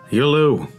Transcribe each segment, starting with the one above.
YOLO!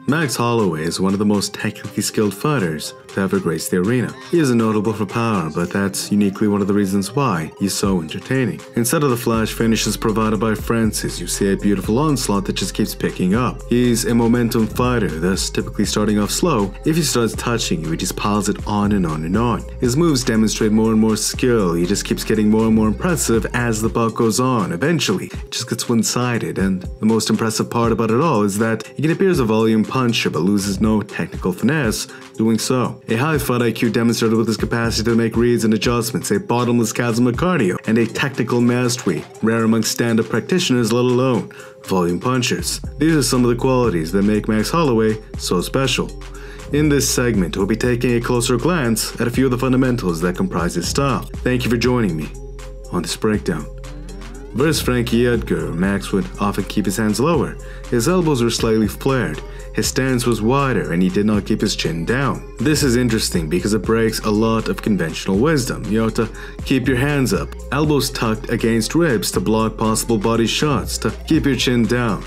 Max Holloway is one of the most technically skilled fighters to ever grace the arena. He isn't notable for power, but that's uniquely one of the reasons why he's so entertaining. Instead of the flash finishes provided by Francis, you see a beautiful onslaught that just keeps picking up. He's a momentum fighter, thus typically starting off slow. If he starts touching you, he just piles it on and on and on. His moves demonstrate more and more skill. He just keeps getting more and more impressive as the bout goes on. Eventually, it just gets one-sided, and the most impressive part about it all is that he can appear as a volume puncher but loses no technical finesse doing so. A high fight IQ demonstrated with his capacity to make reads and adjustments, a bottomless chasm of cardio, and a technical mastery rare among stand-up practitioners, let alone volume punchers. These are some of the qualities that make Max Holloway so special. In this segment, we'll be taking a closer glance at a few of the fundamentals that comprise his style. Thank you for joining me on this breakdown. Versus Frankie Edgar, Max would often keep his hands lower. His elbows were slightly flared. His stance was wider and he did not keep his chin down. This is interesting because it breaks a lot of conventional wisdom. You have to keep your hands up, elbows tucked against ribs to block possible body shots, to keep your chin down.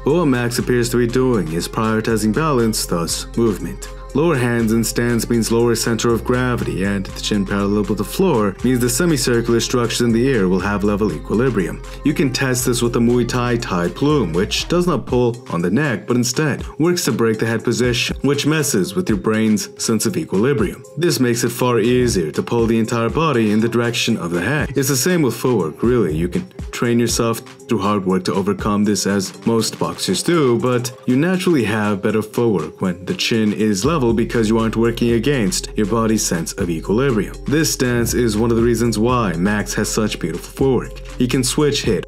But what Max appears to be doing is prioritizing balance, thus movement. Lower hands in stance means lower center of gravity, and the chin parallel with the floor means the semicircular structures in the ear will have level equilibrium. You can test this with the Muay Thai tied plume, which does not pull on the neck but instead works to break the head position, which messes with your brain's sense of equilibrium. This makes it far easier to pull the entire body in the direction of the head. It's the same with footwork, really. You can train yourself through hard work to overcome this, as most boxers do, but you naturally have better footwork when the chin is level because you aren't working against your body's sense of equilibrium. This stance is one of the reasons why Max has such beautiful footwork. He can switch hit,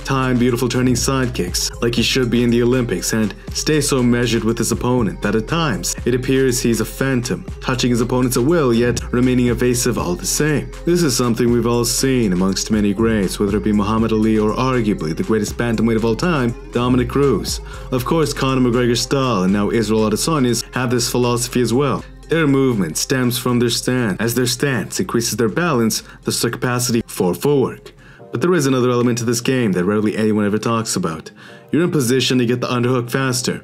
time beautiful turning sidekicks like he should be in the Olympics, and stay so measured with his opponent that at times it appears he's a phantom, touching his opponents at will yet remaining evasive all the same. This is something we've all seen amongst many greats, whether it be Muhammad Ali or arguably the greatest bantamweight of all time, Dominic Cruz. Of course, Conor McGregor's style and now Israel Adesanya's have this philosophy as well. Their movement stems from their stance. As their stance increases their balance, thus their capacity for footwork. But there is another element to this game that rarely anyone ever talks about. You're in position to get the underhook faster.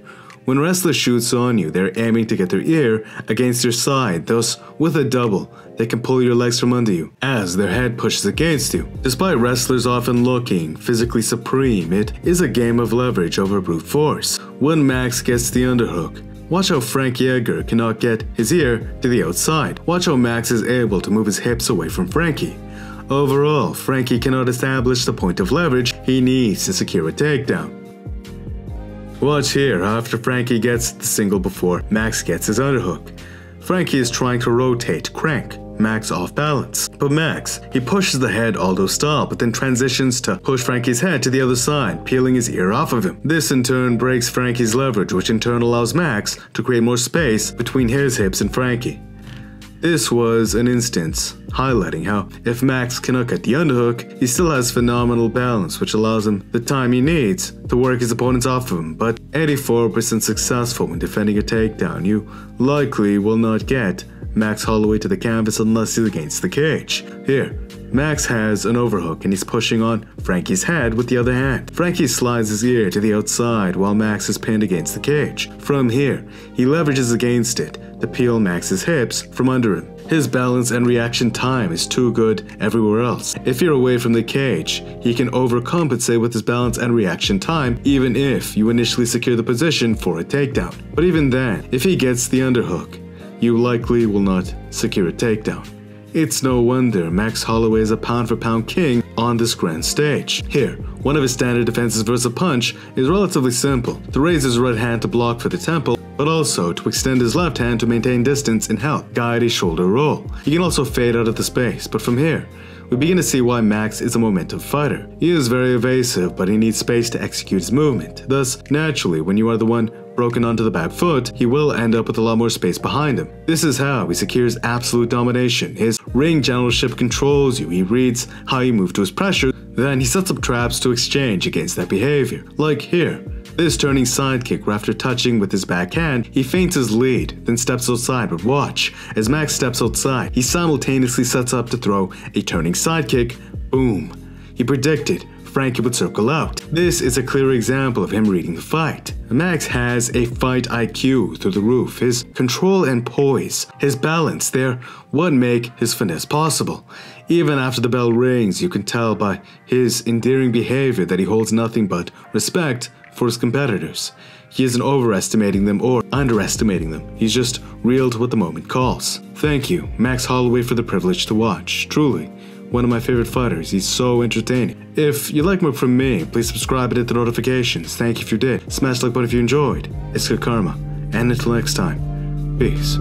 When a wrestler shoots on you, they're aiming to get their ear against your side, thus with a double, they can pull your legs from under you as their head pushes against you. Despite wrestlers often looking physically supreme, it is a game of leverage over brute force. When Max gets the underhook, watch how Frankie Edgar cannot get his ear to the outside. Watch how Max is able to move his hips away from Frankie. Overall, Frankie cannot establish the point of leverage he needs to secure a takedown. Watch here after Frankie gets the single before Max gets his underhook. Frankie is trying to rotate, crank Max off balance. But Max, he pushes the head Aldo style, but then transitions to push Frankie's head to the other side, peeling his ear off of him. This in turn breaks Frankie's leverage, which in turn allows Max to create more space between his hips and Frankie. This was an instance highlighting how if Max cannot get the underhook, he still has phenomenal balance, which allows him the time he needs to work his opponents off of him. But 84% successful when defending a takedown, you likely will not get Max Holloway to the canvas unless he's against the cage. Here, Max has an overhook and he's pushing on Frankie's head with the other hand. Frankie slides his ear to the outside while Max is pinned against the cage. From here, he leverages against it to peel Max's hips from under him. His balance and reaction time is too good everywhere else. If you're away from the cage, he can overcompensate with his balance and reaction time even if you initially secure the position for a takedown. But even then, if he gets the underhook, you likely will not secure a takedown. It's no wonder Max Holloway is a pound-for-pound king on this grand stage. Here, one of his standard defenses versus a punch is relatively simple: to raise his right hand to block for the temple, but also to extend his left hand to maintain distance and help guide a shoulder roll. He can also fade out of the space, but from here, we begin to see why Max is a momentum fighter. He is very evasive, but he needs space to execute his movement. Thus, naturally, when you are the one broken onto the back foot, he will end up with a lot more space behind him. This is how he secures absolute domination. His ring generalship controls you. He reads how you move to his pressure, then he sets up traps to exchange against that behavior. Like here, this turning sidekick where after touching with his backhand, he feints his lead, then steps outside. But watch, as Max steps outside, he simultaneously sets up to throw a turning sidekick. Boom. He predicted Frankie would circle out. This is a clear example of him reading the fight. Max has a fight IQ through the roof. His control and poise, his balance, they're what make his finesse possible. Even after the bell rings, you can tell by his endearing behavior that he holds nothing but respect for his competitors. He isn't overestimating them or underestimating them. He's just real to what the moment calls. Thank you, Max Holloway, for the privilege to watch. Truly, one of my favorite fighters. He's so entertaining. If you like more from me, please subscribe and hit the notifications. Thank you if you did. Smash the like button if you enjoyed. It's good karma. And until next time, peace.